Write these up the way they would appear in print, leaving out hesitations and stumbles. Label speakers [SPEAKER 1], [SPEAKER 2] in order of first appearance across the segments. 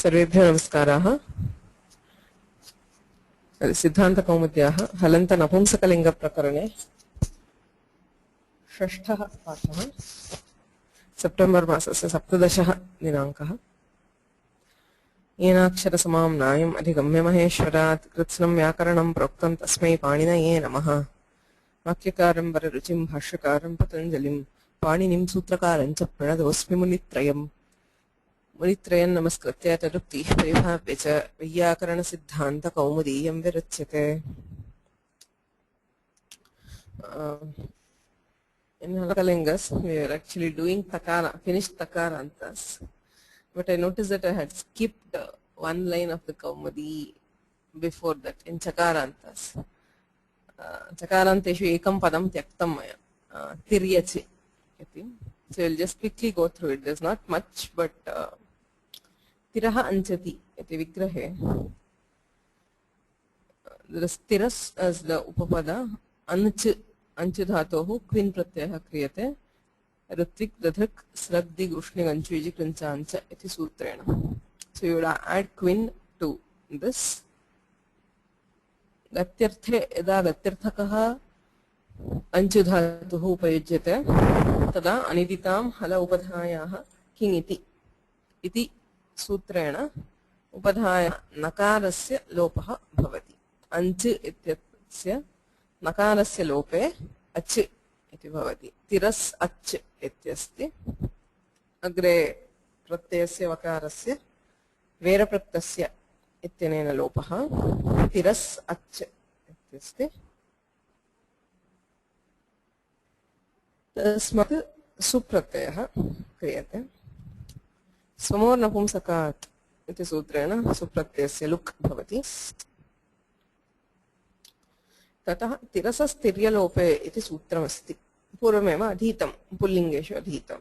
[SPEAKER 1] सर्वेभ्यो नमस्काराः। सिद्धान्तकौमुद्याः हलन्तनपुंसकलिङ्गप्रकरणे षष्ठः पाठः, सेप्टेम्बर् मासस्य 17 दिनाङ्कः। येनाक्षरसमां नायम् अधिगम्य महेश्वरात् कृत्स्नं व्याकरणं प्रोक्तं तस्मै पाणिनये नमः। वाक्यकारं वररुचिं भाष्यकारं पतञ्जलिं पाणिनिं सूत्रकारं च प्रणतोऽस्मि मुनित्रयम्। मुनित्रयं नमस्कृत्य तदुक्तिः परिभाव्य च वैयाकरणसिद्धान्तकौमुदीयं विरच्यते। In Halakalingas, we are actually doing takara, finished takarantas, but I noticed that I had skipped one line of the Kaumudi before that in chakarantas. Chakaranteshu ekam padam tyaktam maya tiryachi. So we'll just quickly go through it. There's not much, but tiraha anchati iti vigrahe. There is tiras as the upapada, anch dhatohu quin pratyaya kriyate, ritvik dadhak sragdig ushnig anchuiji krinchancha iti sutrena. So you would add quin to this. Gatyarthe yada gatyarthakaha anchu dhatuhu upayujyate tada aniditam hala upadhayaha king iti सूत्रेण उपधाय नकारस्य लोपः भवति। अंच इत्यस्य नकारस्य लोपे अच् इति भवति। तिरस् अच् इत्यस्ति। अग्रे प्रत्ययस्य वकारस्य वेरप्रत्ययस्य इत्यनेन लोपः तिरस् अच् इत्यस्ति। तस्मात् सुप्रत्ययः क्रियते। समोर् नपुंसकात् इति सूत्रेण सुप्रत्ययस्य लुक् भवति। ततः तिरसस्तिर्यलोपे इति सूत्रमस्ति। पूर्वमेव अधीतं, पुल्लिङ्गेषु अधीतं।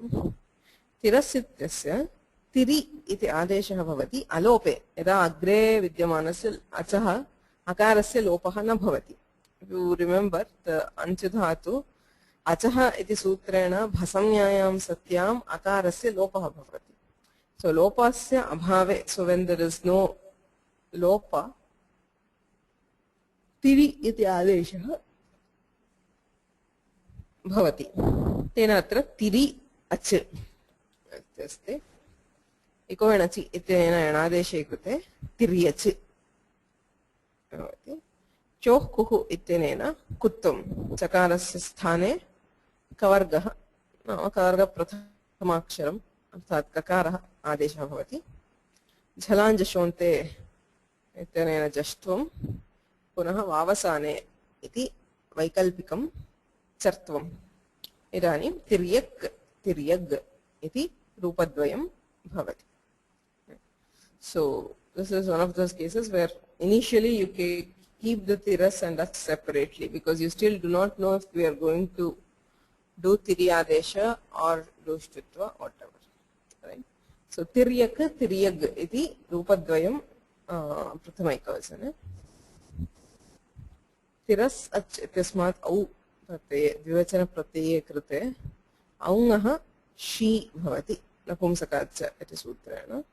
[SPEAKER 1] तिरस् इत्यस्य तिरि इति आदेशः भवति अलोपे, यदा अग्रे विद्यमानस्य अचः अकारस्य लोपः न भवति। यू रिमेम्बर् द अंच धातु अचः इति सूत्रेण भसंज्ञायां सत्याम् अकारस्य लोपः भवति। So lopasya abhave, so when there is no lopa, tiri iti adeshah bhavati. Tena atra tiri ach asti. Iko enachi ityena enadeshe krute tiri ach bhavati. Choh kuhu ityenena kuttum chakarasya sthane kavargah kavarga prathamaksharam अर्थात ककारः आदेशः भवति। झलाञ्जशोन्ते इत्यनेन जष्ट्वं पुनः वावसाने इति वैकल्पिकं चर्त्वम्। इदानीं तिर्यक् तिर्यग् इति रूपद्वयं भवति। So this is one of those cases where initially you can keep the tiras and ach separately because you still do not know if we are going to do tiri adesha or do shtutva or whatever. Right? So tiryak tiryag iti रूपद्वयं प्रथमैकवचने। तिरस् अच् इत्यस्मात् औ प्रत्यये द्विवचन प्रत्यये कृते औङः she भवति नपुंसकाच्च इति सूत्रेण।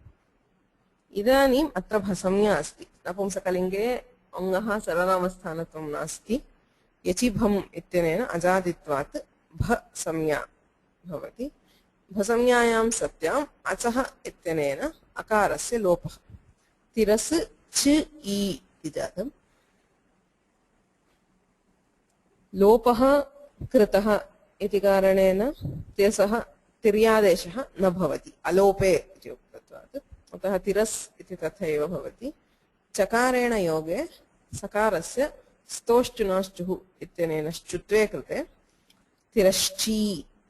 [SPEAKER 1] इदानीम् अत्र भसंज्ञा अस्ति। नपुंसकलिङ्गे औङः सर्वनामस्थानत्वं नास्ति। यचिभम् इत्यनेन अजादित्वात् भ संज्ञा भवति। भसंज्ञायां सत्याम् अचः इत्यनेन अकारस्य लोपः। तिरस् च ई इति जातम्। लोपः कृतः इति कारणेन तिरसः तिर्यादेशः न भवति, अलोपे इति उक्तत्वात्। अतः तिरस् इति तथैव भवति। चकारेण योगे सकारस्य स्तोश्चुनाश्चुः इत्यनेन श्चुत्वे कृते तिरश्ची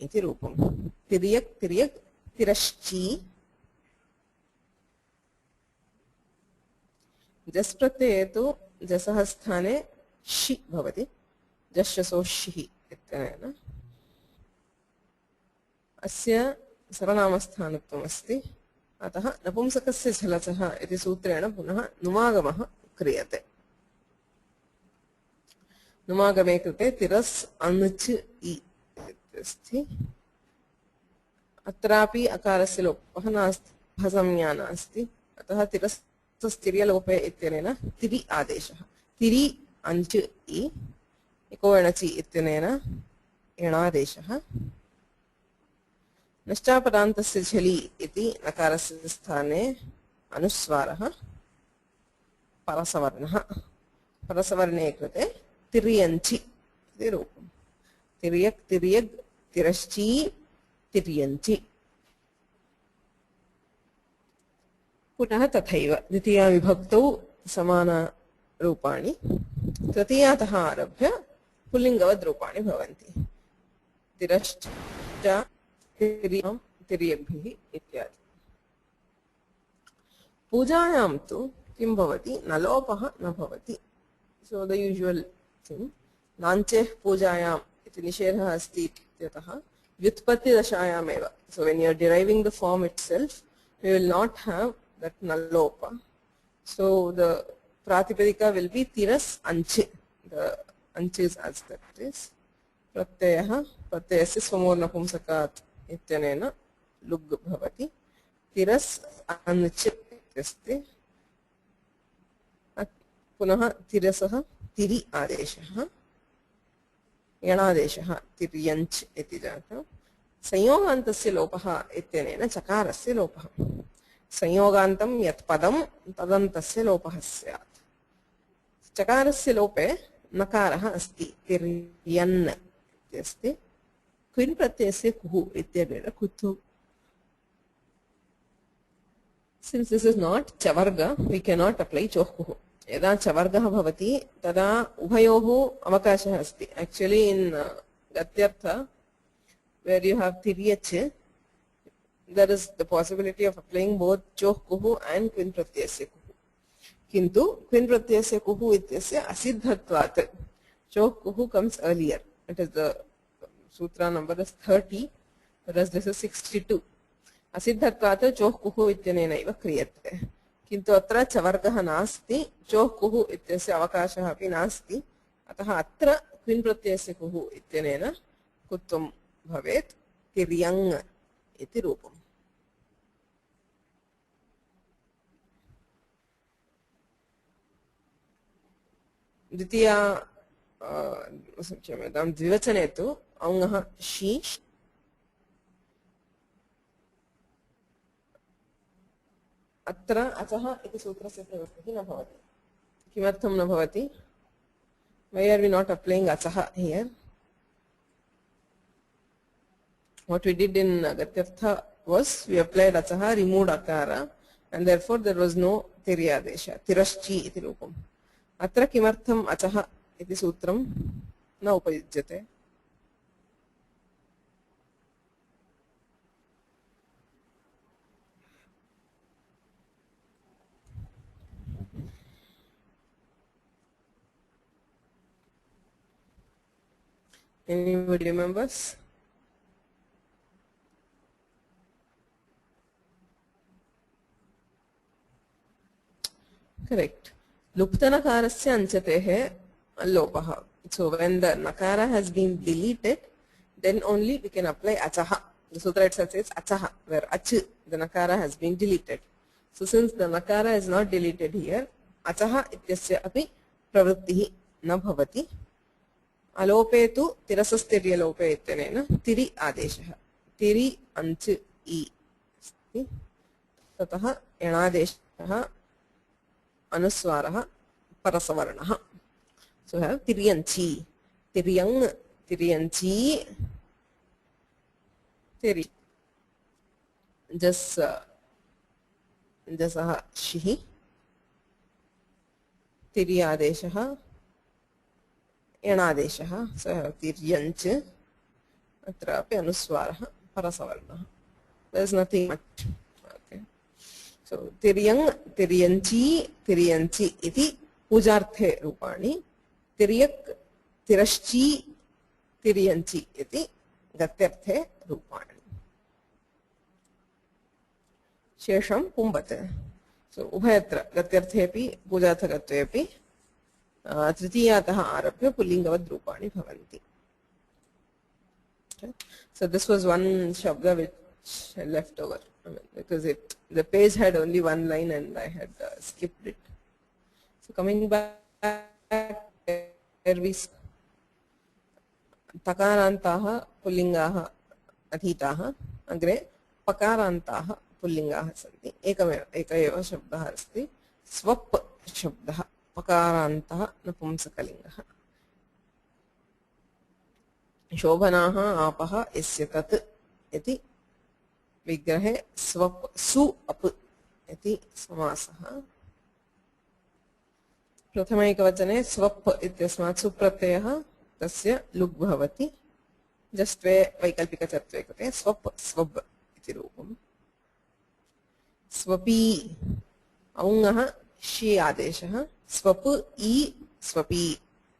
[SPEAKER 1] इति रूपम्। तिर्यक् तिर्यक् तिरश्ची। जस् प्रत्यये तु जसः स्थाने शि भवति। जश्शसोषिः इत्यनेन अस्य सर्वनामस्थानत्वम् अस्ति। अतः नपुंसकस्य झलचः इति सूत्रेण पुनः नुमागमः क्रियते। नुमागमे कृते तिरस् अनुच् इ अस्ति। अत्रापि अकारस्य लोपः नास्ति, भसंज्ञा नास्ति। अतः तिरस्थिर्यलोपे इत्यनेन तिरि आदेशः तिरि अंच इ इकोणचि इत्यनेन एणादेशः नष्टापदान्तस्य झलि इति नकारस्य स्थाने अनुस्वारः परसवर्णः परसवर्णे कृते तिर्यञ्चि इति रूपम् तिर्यक् तिर्यग् तिरश्ची तिर्यञ्चि पुनः तथैव द्वितीया विभक्तौ समानरूपाणि तृतीयातः आरभ्य पुल्लिङ्गवद् रूपाणि भवन्ति तिरश्च तिर्यं तिर्यग्भिः इत्यादि पूजायां तु किं भवति न लोपः न भवति सो द यूजुअल थिंग लाञ्चेः पूजायाम् इति निषेधः अस्ति इत्यतः व्युत्पत्तिदशायामेव so when you are deriving the form itself we will not have that nalopa so the pratipadika will be tiras anch the anch is as that is pratyayasya swamornapumsakat इत्यनेन लुग् भवति तिरस् अनच् अस्ति पुनः तिरसः तिरि आदेशः यणादेशः तिर्यञ्च् इति जातः संयोगान्तस्य लोपः इत्यनेन चकारस्य लोपः संयोगान्तं यत् पदं तदन्तस्य लोपः स्यात् चकारस्य लोपे नकारः अस्ति तिर्यन् इति अस्ति क्विन् प्रत्ययस्य कुहु इत्यनेन कुतु since this is not chavarga we cannot apply chohkuhu यदा चवर्गः भवति तदा उभयोः अवकाशः अस्ति actually in gatyartha where you have tiryach there is the possibility of applying both chohkuhu and क्विन् प्रत्ययस्य कुहु किन्तु क्विन् प्रत्ययस्य कुहु इत्यस्य असिद्धत्वात् chohkuhu comes earlier it is the सूत्र number is 30 whereas this is 62 असिद्धत्वात् चोःकुः इत्यनेनैव क्रियते किन्तु अत्र चवर्गः नास्ति चोःकुः इत्यस्य अवकाशः अपि नास्ति अतः अत्र क्विन् प्रत्ययस्य कुः इत्यनेन कुत्वं भवेत् तिर्यङ् इति रूपम् द्वितीया क्षम्यतां द्विवचने तु औङः शीश् अत्र अचः इति सूत्रस्य प्रवृत्तिः न भवति किमर्थं न भवति why are we not applying achah here what we did in gatyartha was we applied achah removed akara and therefore there was no tiryadesha tiraschi iti rupam अत्र किमर्थम् अचः इति सूत्रं न उपयुज्यते Anybody remembers? Correct. Luptanakarasya anchatehe lopah. So when the nakara has been deleted, then only we can apply achaha. The sutra itself says achaha, where ach, the nakara has been deleted. So since the nakara is not deleted here, achaha ityasya api pravrittihi na bhavati. अलोपे तु तिरसस्थिर्यलोपे इत्यनेन तिरि आदेशः तिरि अंच इ अस्ति ततः एणादेशः अनुस्वारः परसवर्णः so have तिर्यञ्चि तिर्यङ् तिर्यञ्चि तिरि जसः शिः तिरि आदेशः एणादेशः सः तिर्यञ्च अत्रापि अनुस्वारः परसवर्णः there is nothing much okay so tiryang tiryanchi tiryanchi इति पूजार्थे रूपाणि तिर्यक् तिरश्ची तिर्यञ्चि इति गत्यर्थे रूपाणि शेषं पुंबते so उभयत्र गत्यर्थेपि पूजार्थकत्वेपि तृतीयातः आरभ्य पुल्लिङ्गवद् रूपाणि भवन्ति so this was one shabda which much left over. I mean, because the page had only one line and I had skipped it. So coming back, where we takarantaha pullingaha adhitaha agre pakarantaha pullingaha santi ekaeva shabdah asti swap shabdah pakarantaha napumsakalingaha शोभनाः आपः यस्य तत् इति विग्रहे swap सु up इति समासः प्रथमैकवचने swap इत्यस्मात् सुप्रत्ययः तस्य लुग् भवति जस्त्वे वैकल्पिकचत्वे कृते स्वप स्वब इति रूपम् स्वपी औङः शी आदेशः स्वप ई स्वपी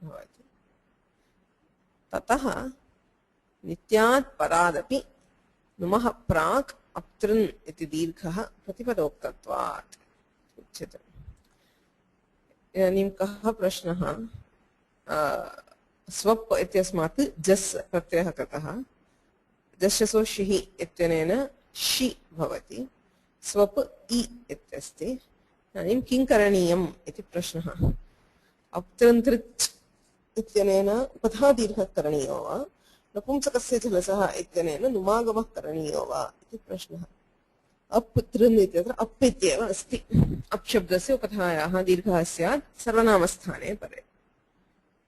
[SPEAKER 1] भवति ततः नित्यात् परादपि नुमः प्राक् अप्तृन् इति दीर्घः प्रतिपदोक्तत्वात् उच्यते। इदानीं कः प्रश्नः स्वप् इत्यस्मात् जस् प्रत्ययः कृतः जश्शसो शिः इत्यनेन शि भवति स्वप् इ इत्यस्ति इदानीं किं करणीयम् इति प्रश्नः अप्तृन् तृच् इत्यनेन उपधा दीर्घः करणीयो वा नपुंसकस्य जलसः इत्यनेन नुमागमः करणीयो वा इति प्रश्नः अप् तृन् इत्यत्र अप् इत्येव अस्ति अप् शब्दस्य उपधायाः दीर्घः स्यात् सर्वनामस्थाने परे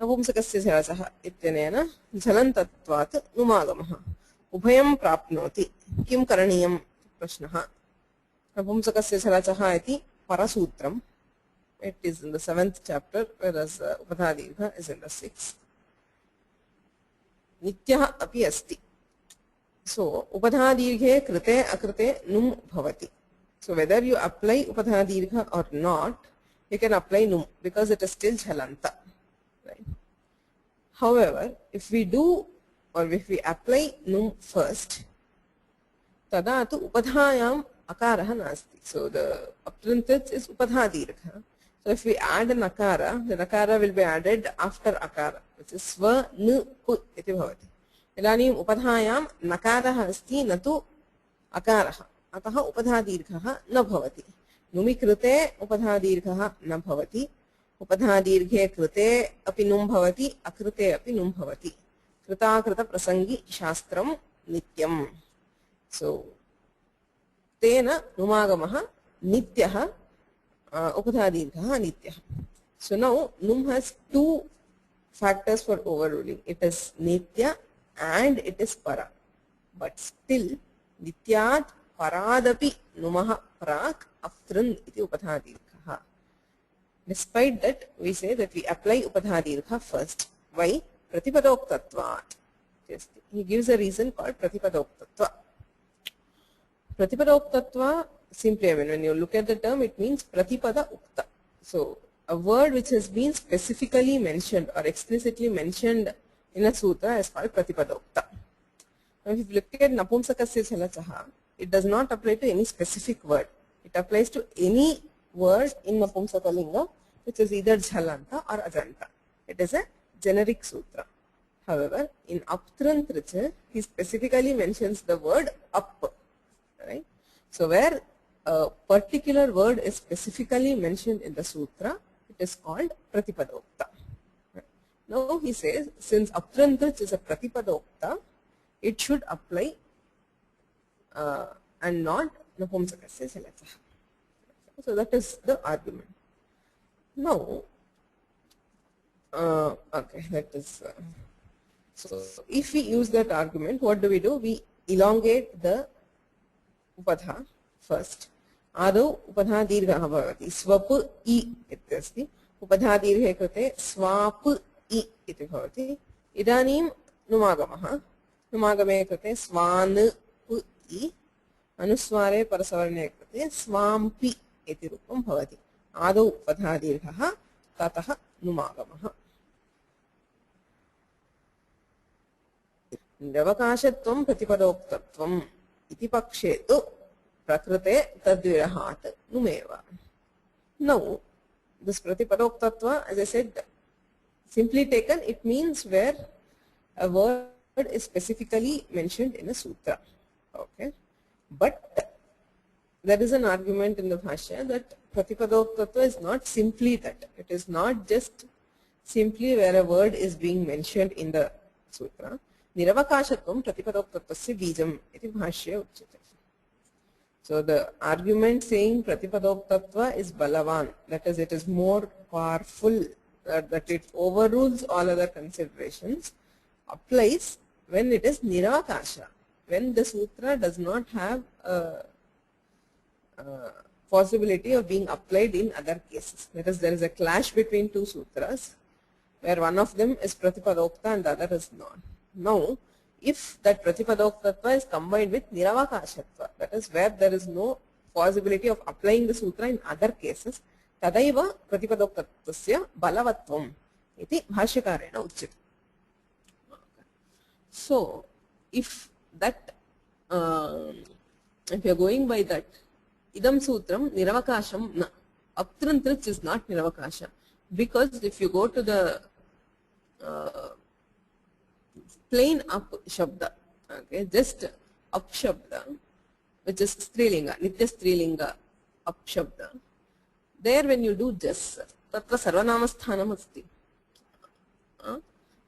[SPEAKER 1] नपुंसकस्य जलसः इत्यनेन झलन्तत्वात् नुमागमः उभयं प्राप्नोति किं करणीयम् प्रश्नः नपुंसकस्य जलसः इति परसूत्रम् it is in the 7th chapter whereas upadha dirgha is in the 6th nityah api asti so upadha dirghe krite akrite num bhavati so whether you apply upadha dirgha or not you can apply num because it is still jhalanta right however if we do or if we apply num first tada tu upadhayam akarah nasti so the aptrantat is upadha dirgha. So if we add an akara, the akara will be added after akara, which is swa nu pu iti bhavati. Idanim upadhayam nakarah asti natu akarah. Ataha upadha dirghah na bhavati. Numi krite upadha dirghah na bhavati. Upadha dirghe krite api num bhavati, akrite api num bhavati. Krita krita prasangi shastram nityam. So tena numagamah nityah upadha dirghah nityah. So now num has two factors for overruling. It is nitya and it is para. But still nityat paradapi numah prak aftran iti upadha dirghah. Despite that we say that we apply upadha dirghah first. Why? Pratipadoktatvat. He gives a reason called pratipadoktatva. Pratipadoktatva simply, I mean, when you look at the term, it means pratipada ukta. So, a word which has been specifically mentioned or explicitly mentioned in a sutra is called pratipada ukta. Now, if you look at napumsakasya jalasaha, it does not apply to any specific word. It applies to any word in napumsakalinga which is either jhalanta or ajanta. It is a generic sutra. However, in aptrantricha, he specifically mentions the word up. Right? So, where a particular word is specifically mentioned in the sutra, it is called pratipadokta. Right? Now he says, since aptrantrich is a pratipadokta, it should apply and not napumsakasya jalasaha. So that is the argument. Now, okay, that is. So if we use that argument, what do? We elongate the upadha first. Ado upadha dirghah bhavati swap I ityasti upadha dirghe krite swap I iti bhavati idanim numagamah numagame krite swan pu I anusware parasavarne krite swampi iti rupam bhavati ado upadha dirghah tatah numagamah vyavakashatvam pratipadoktatvam iti pakshe tu prakrite tadvirahat numeva. Now, this pratipadoktatva, as I said, simply taken, it means where a word is specifically mentioned in a sutra. Okay. But there is an argument in the Bhashya that Pratipadoktatva is not simply that. It is not just simply where a word is being mentioned in the sutra. Niravakashatvam Pratipadoktattasya bijam iti Bhashya uchyate. So the argument saying Pratipadoktatva is balavan, that is, it is more powerful, that it overrules all other considerations, applies when it is Niravakasha, when the sutra does not have a possibility of being applied in other cases. That is, there is a clash between two sutras where one of them is Pratipadokta and the other is not. Now, if that Pratipadoktatva is combined with Niravakashatva, that is where there is no possibility of applying the sutra in other cases, tadaiva Pratipadoktattasya balavatvam iti bhashyakarena uchyate. So, if that, if you are going by that, idam sutram niravakasham na, aptrantrich is not niravakasha, because if you go to the plain up shabda, okay, just up shabda, which is strilinga, nitya strilinga up shabda, there when you do just, tatra sarvanamasthana asti.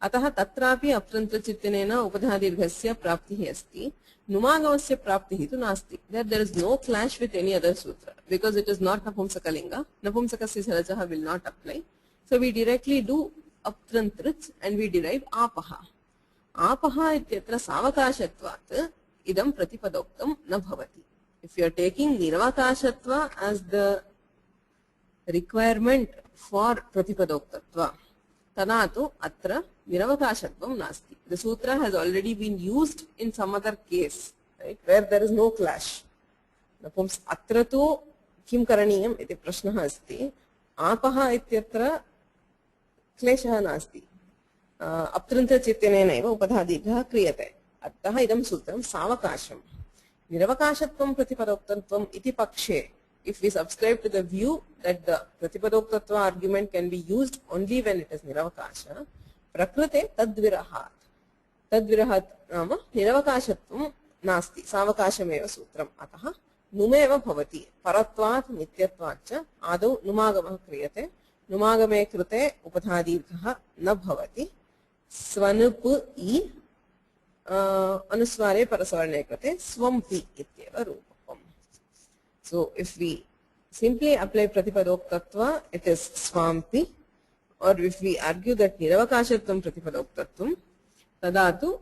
[SPEAKER 1] अतः तत्रापि अप्तन्त्रचित्तनेन उपधादीर्घस्य प्राप्तिः अस्ति, नुमागमस्य प्राप्तिः तु नास्ति. There is no clash with any other sutra because it is not napumsakalinga. Napumsakasya sarajah will not apply. So we directly do aptantrich and we derive apaha. Apaha ityatra savakashatvat idam pratipadoktam na bhavati. If you are taking niravakashatva as the requirement for pratipadoktatva, tanatu atra niravakashatvam nasti. The sutra has already been used in some other case, right, where there is no clash. Atra tu kim karaniyam iti prashnah asti. Apaha ityatra kleshah nasti. Aptranta chityanena eva upadhadirghah kriyate. Attah idam sutram savakasham. Niravakashatvam pratipadoktatvam iti pakshe. If we subscribe to the view that the Pratipadoktatva argument can be used only when it is Niravakasha, Prakrite tadvirahat. Tadvirahat nama Niravakashatvam nasti. Savakashameva sutram. Ataha numeva bhavati. Paratvat nityatvacha adau numagamah kriyate. Numagame krite upadhadirghah na bhavati. Svanup I anusware parasavarne krite swampi ityeva rupam. So, if we simply apply Pratipadoktatva, it is Swampi, or if we argue that Niravakashatvam Pratipadoktatvam, tadatu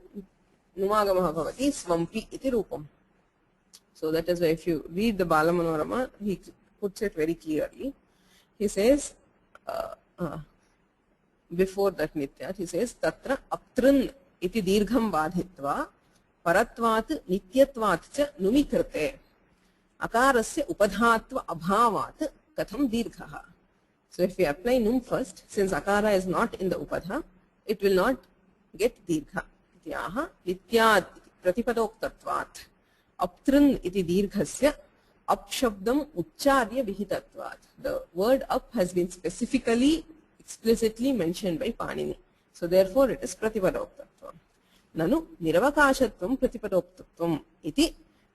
[SPEAKER 1] Numagamaha bhavati Swampi iti rupam. So, that is why if you read the Balamanorama, he puts it very clearly. He says, before that Nityat, he says, Tatra aptran iti dirgham badhitva paratvat nityatvat cha numikrate. Akarasya upadhatva abhavat katham dirghaha. So if we apply num first, since akara is not in the upadha, it will not get dirgha. Ityaha nityad pratipadoktatvat. Aptran iti dirghasya apshabdam ucharya vihitatvat. The word up has been specifically, explicitly mentioned by Panini. So therefore it is pratipadoktatvam. Nanu niravakashatvam pratipadoktatvam iti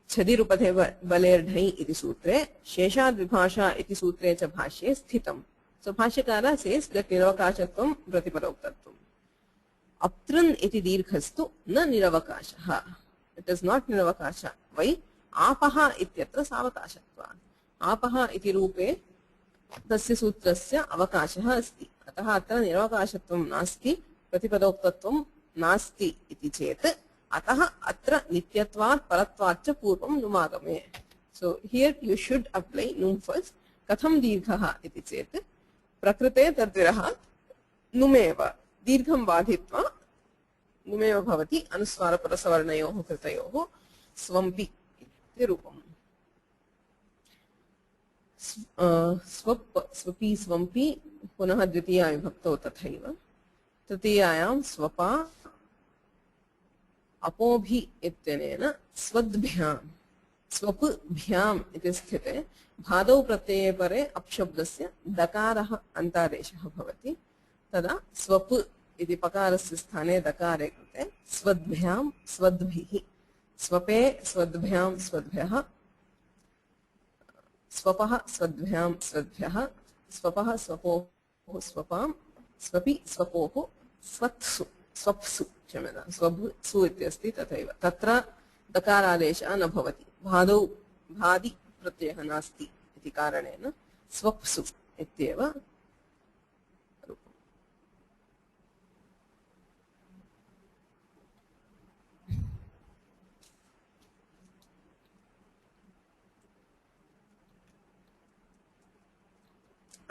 [SPEAKER 1] Chadirupadhe balerdhai iti sutre, Sheshad vibhasha iti sutre cha bhashye sthitam. So Bhashyakara says that niravakashatvam pratipadoktatvam. Aptran iti dirghastu na niravakashaha. It is not niravakasha. Why? Apaha ityatra savakashatva. Apaha iti rupe tasya sutrasya avakashaha asti. Ataha atra niravakashatvam nasti, pratipadoktatvam nasti iti chet. Ataha atra nityatvat paratvatcha purvam numagame. So here you should apply num first. Katham dirghaha iti chet. Prakrite tadvirahat numeva. Dirgham badhitva numeva bhavati anuswara parasavarnayoho kritayoho swampi iti rupam. Swapi swampi punaha dvitiya vibhakto tathaiva. Tatiyayam swapa अपोभि इत्यनेन स्वद्भ्याम स्वपभ्याम इति स्थिते भादौ प्रत्यये परे अपशब्दस्य दकारः अन्तादेशः भवति. तदा swap इति पकारस्य स्थाने दकारे कृते स्वद्भ्याम स्वद्भिः स्वपे स्वद्भ्यां स्वद्भ्यः स्वपः स्वद्भ्यां स्वद्भ्यः स्वपः स्वपोः स्वपां स्वपि स्वपोः स्वत्सु स्वप्सु क्षम्यतां स्वप्सु इत्यस्ति तथैव तत्र दकारादेशः न भवति भादौ भादि प्रत्ययः नास्ति इति कारणेन स्वप्सु इत्येव रूपम्।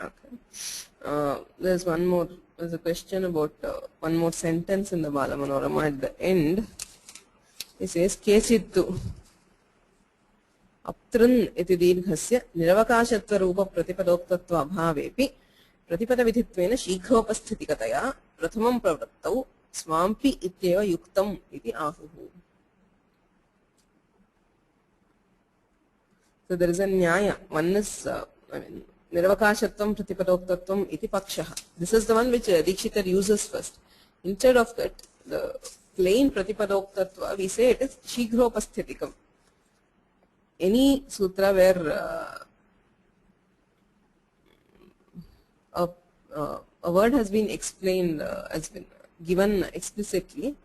[SPEAKER 1] Okay. There's one more. There's a question about one more sentence in the Balamanorama at the end. It says Kechittu Aptrun iti dirghasya niravakashatva rupa pratipadoktatva bhavepi pratipadavithittvena shikropasthitikataya prathamam pravrattau swampi ityeva yuktam iti ahuhu. So there is a nyaya. One is Niravakashatvam Pratipadoktatvam iti pakshaha. This is the one which Dikshitar uses first. Instead of that, the plain Pratipadoktatva, we say it is Shigropasthetikam. Any sutra where a word has been explained, has been given explicitly,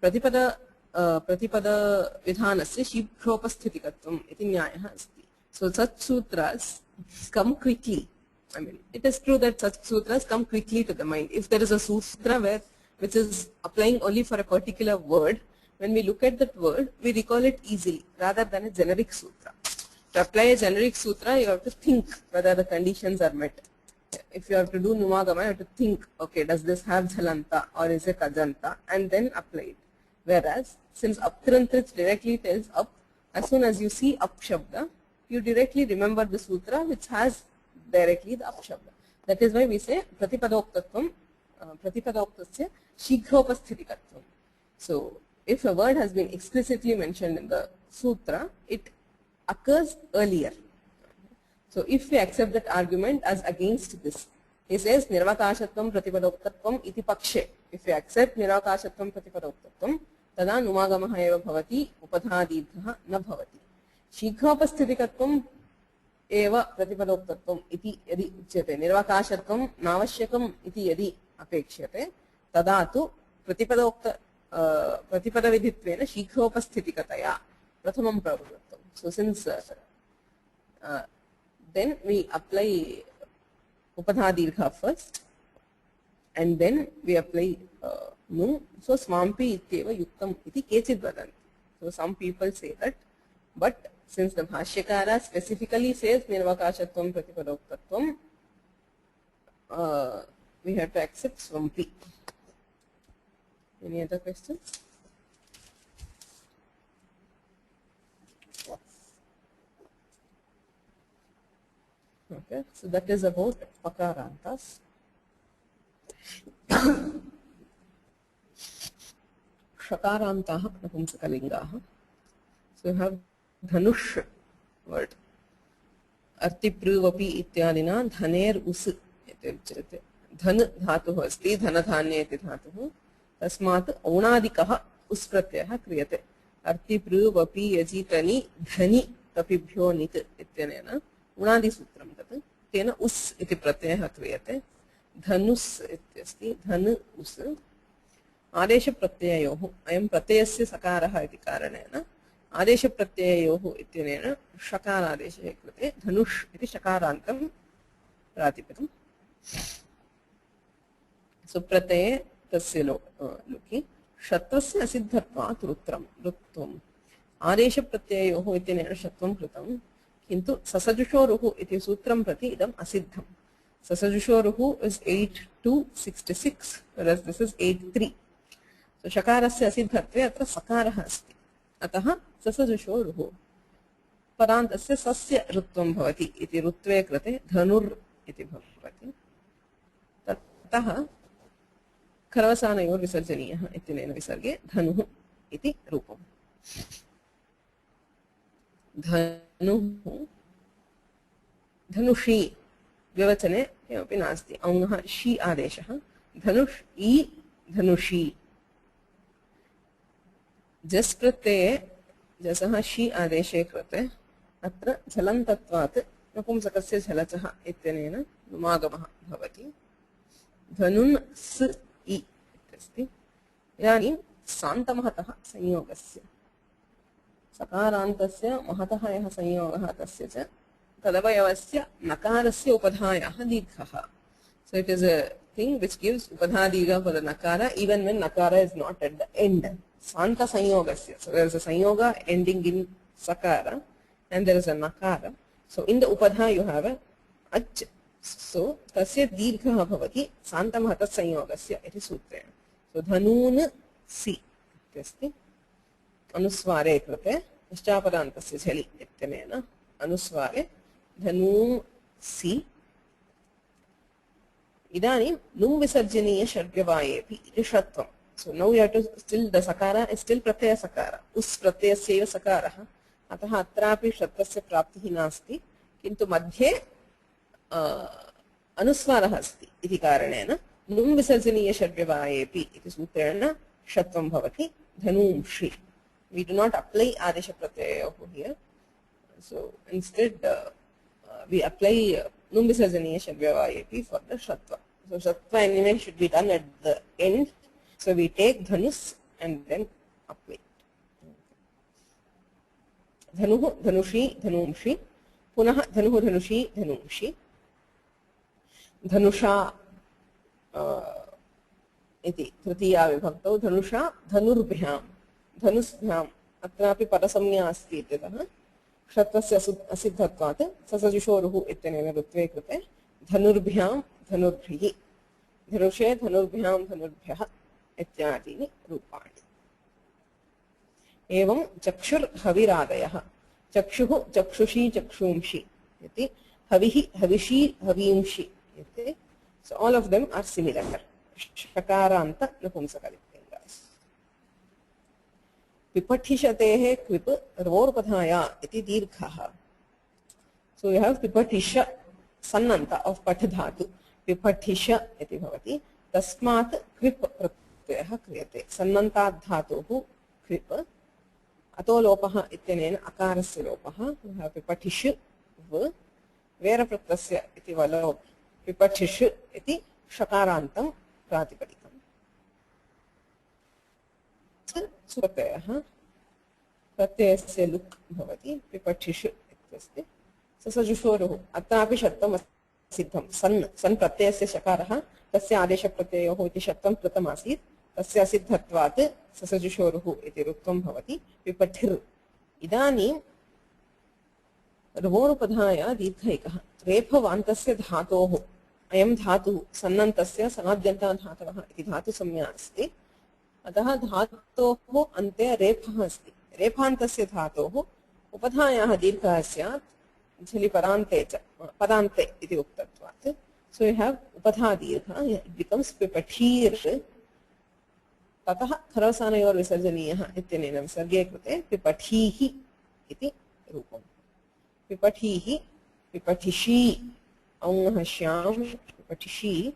[SPEAKER 1] Pratipada Vidhanasya Shigropasthetikatvam iti nyayah asti. So such sutras come quickly. I mean, it is true that such sutras come quickly to the mind. If there is a sutra which is applying only for a particular word, when we look at that word, we recall it easily rather than a generic sutra. To apply a generic sutra, you have to think whether the conditions are met. If you have to do Numagama, you have to think, okay, does this have Jhalanta or is it Kajanta, and then apply it. Whereas, since Aptrantrit directly tells up, as soon as you see Up Shabda, you directly remember the sutra which has directly the Up Shabda. That is why we say Pratipadoktatvam, Pratipadoktasya Shigropasthitikattvam. So, if a word has been explicitly mentioned in the sutra, it occurs earlier. So, if we accept that argument as against this, he says Nirvakashatvam Pratipadoktatvam iti pakshe. If we accept Nirvakashatvam Pratipadoktatvam, tada numagamaha eva bhavati upadhadidhaha na bhavati. Shigropasthitikattvam eva Pratipadoktatvam iti yadi uchyate. Nirvakashatvam navashyakam iti yadi apekshate. Tada tu Pratipadavidhitvena Shigropasthitikataya Prathamam pravrattam. So since then we apply Upadhadirgha first and then we apply Nu. So Swampi ityeva yuktam iti kechid vadanti. So some people say that, but since the Bhashyakara specifically says Nirvakashatvam Pratipadoktatvam, we have to accept Swampi. Any other questions? Okay, so that is about Pakarantas. Shakarantaha Napumsakalingaha. So you have Dhanush word. Artipruvapi ityadina dhaner us iti uchyate. Dhan dhatuh asti dhanadhanya iti dhatuh. Tasmat aunadikaha us pratyayah kriyate. Artipruvapi yajitani dhani tapibhyo nit ityanena unadi sutram tat tena us iti pratyayah kriyate. Dhanus ityasti dhan us आदेश प्रत्ययोः अयं प्रत्ययस्य सकारः इति कारणेन आदेश प्रत्ययोः इत्यनेन षकारादेशे कृते धनुष् इति षकारान्तं प्रातिपदम्. सुप्रत्यये तस्य लोकि षत्वस्य असिद्धत्वात् रुत्वम् आदेश प्रत्ययोः इत्यनेन षत्वं कृतं किन्तु ससजुषोरुः इति सूत्रं प्रति इदम् असिद्धम्. ससजुषोरुः is 8-2-66 whereas this is 8-3. So shakarasya asiddhatve atra sakarah asti. Atah sasajushoruh. Parantasya sasya rutvam bhavati iti rutve krate dhanur iti bhavati. Tatah kharvasanayor visarjaniyah itinena visarge dhanuh iti rupam. Dhanuh dhanushi vyavachane kimapi nasti. Aunah shi adeshah. Dhanush I dhanushi. Just pratyay जसः शी आदेशे कृते अत्र झलन्तत्वात् नपुंसकस्य झलचः इत्यनेन नुमागमः भवति। धनुन् स् इ इत्यस्ति। इदानीं सान्तमहतः संयोगस्य सकारान्तस्य महतः यः संयोगः तस्य च तदवयवस्य नकारस्य उपधायाः दीर्घः. So it is a thing which gives upadha dirgha for the nakara even when nakara is not at the end. Santa sanyogasya. So there is a sanyoga ending in sakara and there is a nakara. So in the upadha you have a ach. So tasya dirgha bhavati santam hatat sanyogasya iti sutrena. So dhanun si इत्यस्ति अनुस्वारे कृते निश्चापदान्तस्य झलि इत्यनेन अनुस्वारे धनु सि. इदानीं नुम् विसर्जनीय षड्व्यवायेऽपि ऋषत्वम्. So now you have to still the sakara is still pratyaya sakara. उस् प्रत्ययस्यैव सकारः. अतः अत्रापि षत्वस्य प्राप्तिः नास्ति किन्तु मध्ये अनुस्वारः अस्ति इति कारणेन नुम् विसर्जनीय षड्व्यवायेऽपि इति सूत्रेण षत्वं भवति धनूंषि. We do not apply adesha pratyaya here. So instead we apply num visarjaniya shabhyavayepi for the shatva. So shatva anyway should be done at the end. So we take dhanus and then apply it. Dhanuhu dhanushi dhanumshi. Punah dhanuhu dhanushi dhanumshi. Dhanusha इति तृतीया विभक्तौ धनुषा धनुर्भ्यां धनुस्भ्याम् अत्रापि परसंज्ञा अस्ति इत्यतः षत्वस्य असिद्धत्वात् ससजुषोरुः इत्यनेन ऋत्वे कृते धनुर्भ्यां धनुर्भिः धनुषे धनुर्भ्यां धनुर्भ्यः इत्यादीनि रूपाणि. एवं चक्षुर्हविरादयः चक्षुः चक्षुषी चक्षुंषि इति हविः हविषी हवींषि इति. So all of them are similar. Shakaranta Napumsakalippingas. Pipathishatehe kvip rvorpadhaya iti dirghaha. So you have Pipathisha Sannanta of Patadhatu. Pipathisha iti bhavati. Tasmat kvip pratyayah kriyate. Sannantat dhatuhu kvip. Ato lopaha ityanena akarasya lopaha. You have Pipathishu v. Vera pratyasya iti valop. Pipathishu iti shakarantam प्रातिपदिकम्. प्रत्ययः प्रत्ययस्य लुक् भवति पिपठिषु इत्यस्ति. ससजुषोरुः अत्रापि षत्वम् सिद्धं सन् सन् प्रत्ययस्य शकारः तस्य आदेशप्रत्ययोः इति षत्वं कृतमासीत् तस्य असिद्धत्वात् ससजुषोरुः इति ऋत्वं भवति पिपठिर्. इदानीं ऋवोरुपधाय दीर्घैकः रेफवान्तस्य धातोः अयं धातुः सन्नन्तस्य सनाद्यन्ता धातवः इति धातुसंज्ञा अस्ति. अतः धातोः अन्ते रेफः अस्ति. रेफान्तस्य धातोः उपधायाः दीर्घः स्यात् झलि पदान्ते च पदान्ते इति उक्तत्वात्. So you have उपधा दीर्घः it becomes पिपठीर्. ततः खरवसानयोर् विसर्जनीयः इत्यनेन विसर्गे कृते पिपठीः इति रूपम्. पिपठीः पिपठिषी औङः Shyam पिपठिषी.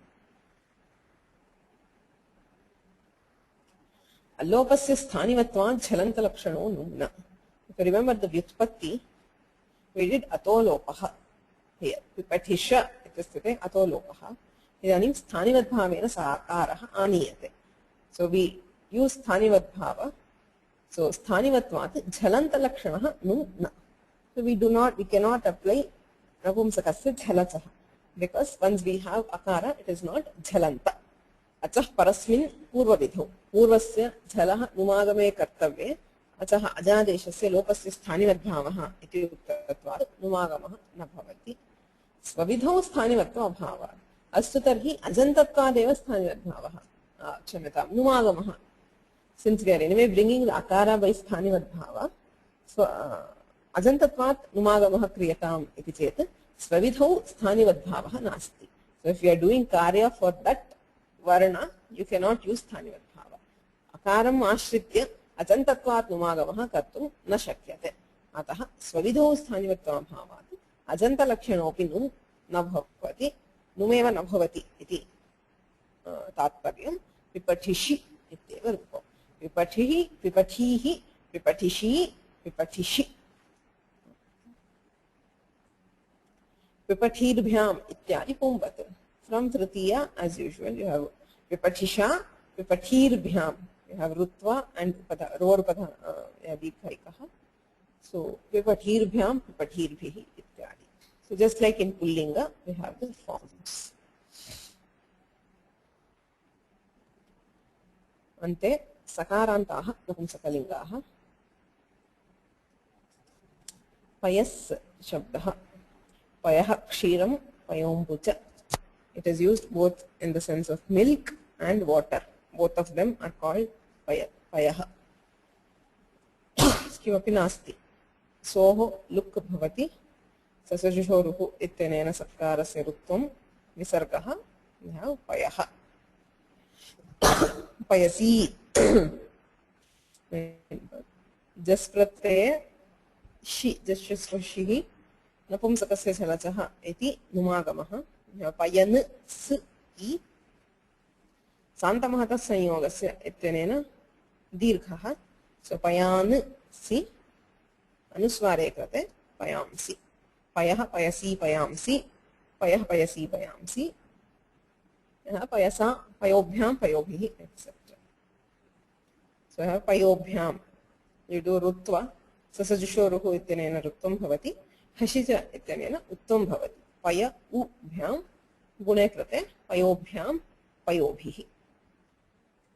[SPEAKER 1] अल्लोपस्य स्थानिवत्वात् झलन्तलक्षणो नुम्न. If you remember the vyutpatti, we did atolopah here. Pipatisha ityasthite atolopah. Idanim sthanivadbhavena sakarah aniyate. So we use sthanivadbhava. So sthanivatvat jhalantalakshana नुम्न. So we cannot apply napumsakasya jhalachah because once we have akara it is not jhalanta. Achah parasmin purvavidho. Purvasya jhalah numagame kartavye. Achah ajadeshasya lopasya sthanivatbhavah iti uktatvat numagamah na bhavati. Svavidho sthanivatva bhava. Astu tarhi ajantatvadev sthanivatbhavah. Kshamyatam numagamah. Since we are anyway bringing the akara by sthanivatbhava, so ajantatvat numagamah kriyatam iti chet svavidho sthanivatbhavah nasti. So if you are doing karya for that varna, you cannot use sthanivatbhava. Akaram ashritya ajantatvat numagamah kartum na shakyate. Atah svavidho sthanivatva bhavat ajantalakshanopi num na bhavati numeva na bhavati iti tatparyam. Pipathishi ityeva rupam. Pipathihi pipathihi pipathishi पिपठिषि पिपठीर्भ्याम् इत्यादि पुंवत् from तृतीया as usual you have पिपठिषा पिपठीर्भ्याम् you have rutva and upada roar upada दीर्घिकः so पिपठीर्भ्याम् पिपठीर्भिः इत्यादि so just like in pullinga we have the forms अन्ते सकारान्ताः नपुंसकलिङ्गाः पयस् शब्दः पयः क्षीरं पयोम्बुच it is used both in the sense of milk and water both of them are called पयः किमपि नास्ति सोः लुक् भवति ससजुषोरुः इत्यनेन सकारस्य रुत्वं विसर्गः पयः पयसी जस् प्रत्यये शि जश्चुष्षिः नपुंसकस्य चलचः इति नुमागमः पयन् स् इ सान्तमहतः संयोगस्य इत्यनेन दीर्घः सो पयान् सि अनुस्वारे कृते पयांसि पयः पयसी पयांसि पयः पयसी पयांसि पयसा पयोभ्यां पयोभिः etc so have पयोभ्यां you do रुत्वा ससजुषोरुः इत्यनेन रुत्वं भवति हसिच इत्यनेन उत्वं भवति पय उभ्यां गुणे कृते पयोभ्यां पयोभिः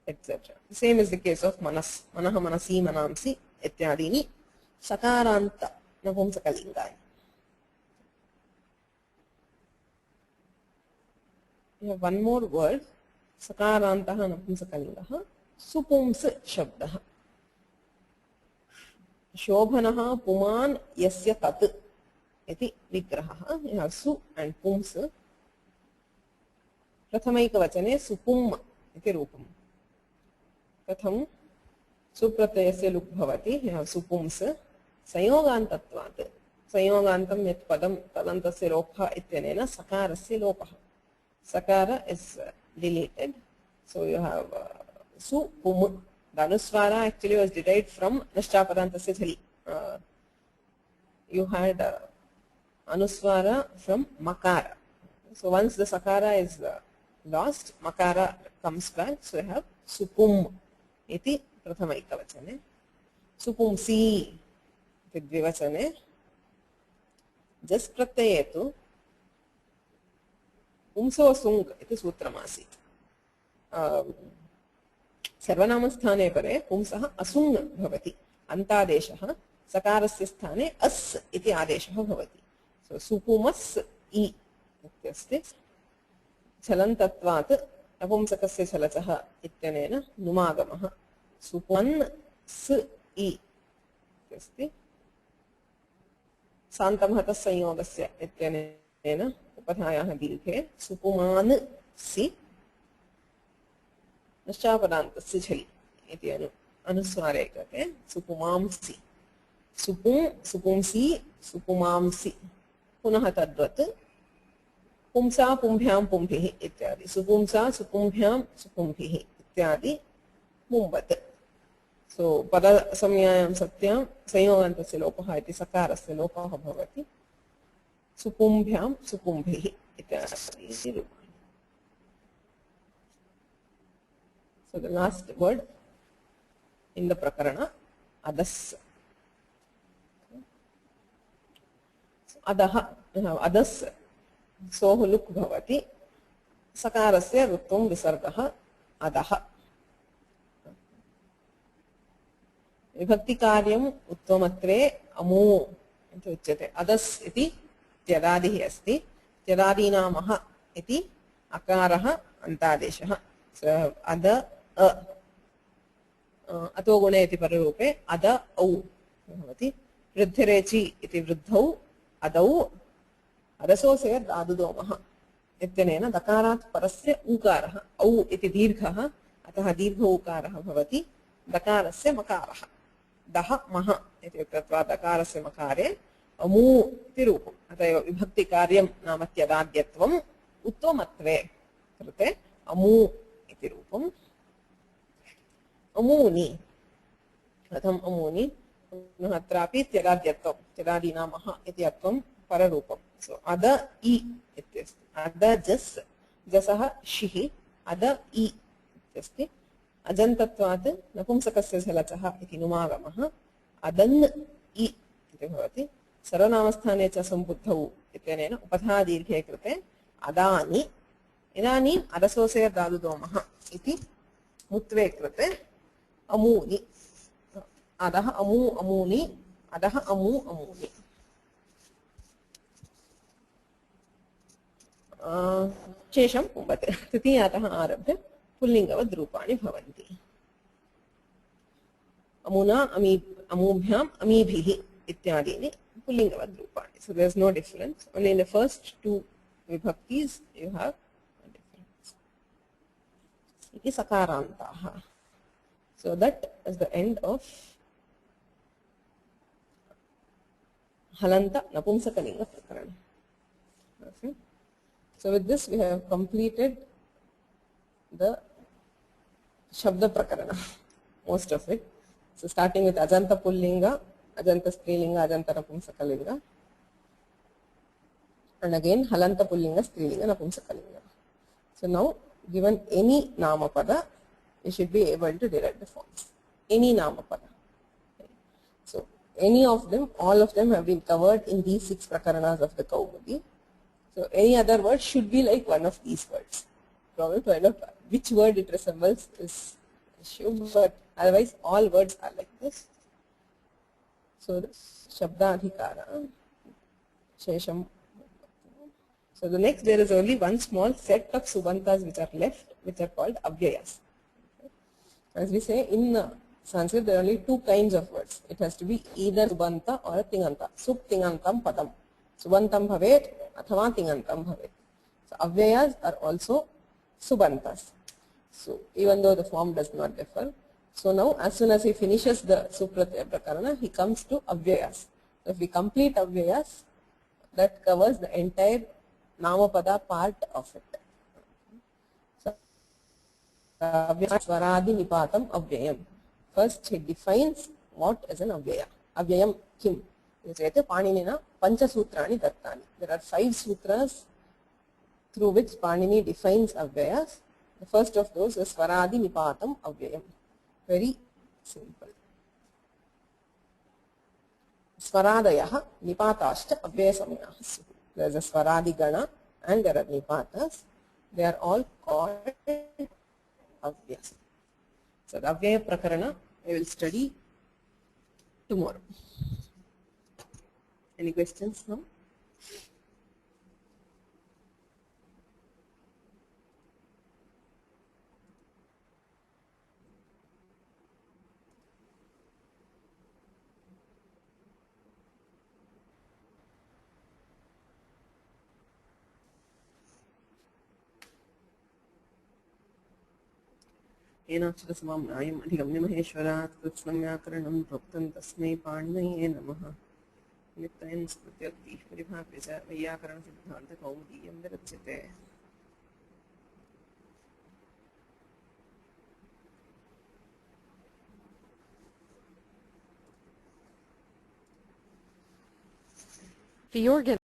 [SPEAKER 1] etc same is the case of manas मनः मनसि मनांसि इत्यादीनि सकारान्त नपुंसकलिङ्गानि you have one more word सकारान्तः नपुंसकलिङ्गः सुपुंस शब्दः शोभनः पुमान् यस्य तत् इति विग्रहः you have सु and पुंस प्रथमैकवचने सुपुम् इति रूपम् कथं सुप्रत्ययस्य लुक् भवति you have सुपुंस संयोगान्तत्वात् संयोगान्तं यत् पदं तदन्तस्य लोपः इत्यनेन सकारस्य लोपः sakara is deleted so you have su pum the anuswara actually was derived from nashchapadantasya chali you had anuswara from makara so once the sakara is lost makara comes back so you have supum iti prathama ekavachane supumsi iti dvivachane jas pratyये tu पुंसो सुंग इति सूत्रमासीत् सर्वनामस्थाने परे पुंसः असुंग भवति अन्तादेशः सकारस्य स्थाने अस् इति आदेशः भवति सो सुपुमस् इ इत्यस्ति चलन्तत्वात् नपुंसकस्य चलचः इत्यनेन नुमागमः सुपन् स् इ इत्यस्ति सान्तमहतः संयोगस्य इत्यनेन उपधायाः दीर्घे सुपुमान् सि नश्चापदान्तस्य झलि इति अनुस्वारे कृते सुपुमांसि सुपुं सुपुंसि सुपुमांसि पुनः तद्वत् पुंसा पुंभ्यां पुंभिः इत्यादि सुपुंसा सुपुंभ्यां सुपुंभिः इत्यादि पुंवत् सो पदसंज्ञायां सत्यां संयोगान्तस्य लोपः इति सकारस्य लोपः भवति सुपुंभ्यां सुपुंभिः इत्यादि रूपाणि so the last word in the prakarana adas अधः अधस् सोः लुक् भवति सकारस्य रुत्वं विसर्गः अधः विभक्तिकार्यम् उत्तमत्वे अमू इति उच्यते अधस् इति त्यदादिः अस्ति त्यदादीनामः इति अकारः अन्तादेशः अद अतो गुणे इति पररूपे अद औ भवति वृद्धिरेचि इति वृद्धौ अदौ अदसोऽस्य दादुदोमः इत्यनेन दकारात् परस्य ऊकारः औ इति दीर्घः अतः दीर्घ ऊकारः भवति दकारस्य मकारः दः मः इति कृत्वा दकारस्य मकारे अमू इति रूपम् अतः एव विभक्तिकार्यं नाम त्यदाद्यत्वम् उत्तमत्वे कृते अमू इति रूपम् अमूनि कथम् अमूनि पुनः अत्रापि त्यगाद्यत्वं त्यगादीनाम् अह इति अत्वं पररूपं सो अद इ इत्यस्ति अद जस् जसः शिः अद इ इत्यस्ति अजन्तत्वात् नपुंसकस्य झलचः इति नुमागमः अदन् इ इति भवति सर्वनामस्थाने च सम्बुद्धौ इत्यनेन उपधादीर्घे कृते अदानि इदानीम् अदसोऽसय धातुदोमः इति मुत्वे कृते अमूनि अधः अमू अमूनि अधः अमू अमूनि शेषं पुंवत् तृतीयातः आरभ्य पुल्लिङ्गवद् रूपाणि भवन्ति अमुना अमी अमूभ्याम् अमीभिः इत्यादीनि पुल्लिङ्गवद् रूपाणि so there is no difference only in the first two vibhaktis you have a difference iti sakarantaah so that is the end of halanta napumsakalinga prakarana okay so with this we have completed the shabda prakarana most of it so starting with ajanta pullinga ajanta strilinga ajanta napumsakalinga and again halanta pullinga strilinga napumsakalinga so now given any namapada you should be able to derive the forms any namapada so any of them all of them have been covered in these 6 prakaranas of the Kaumudi so any other word should be like one of these words problem to find out which word it resembles is issue but otherwise all words are like this so the shabdadhikara shesham so the next there is only one small set of subantas which are left which are called avyayas as we say in Sanskrit there are only 2 kinds of words it has to be either subanta or tinganta sub tingantam padam subantam bhavet athava tingantam bhavet so avyayas are also subantas so even though the form does not differ so now as soon as he finishes the supratyaya prakarana he comes to avyayas so if we complete avyayas that covers the entire namapada part of it so swaradi nipatam avyayam first he defines what is an avyaya avyayam kim इति पाणिनिना पंचसूत्राणि दत्तानि there are 5 sutras through which Panini defines avyayas the first of those is swaradi nipatam avyayam very simple swaradayah nipatascha avyayasamyaः there is a swaradi gana and there are nipatas they are all called avyayas so the avyaya prakarana we will study tomorrow any questions now येनाक्षरसमां न्यायम् अधिगम्य महेश्वरात् कृत्स्नं व्याकरणं प्रोक्तं तस्मै पाणिनये नमः नित्यं स्मृत्योक्तिः परिभाव्य च वैयाकरणसिद्धान्तकौमुदीयं विरच्यते
[SPEAKER 2] The organ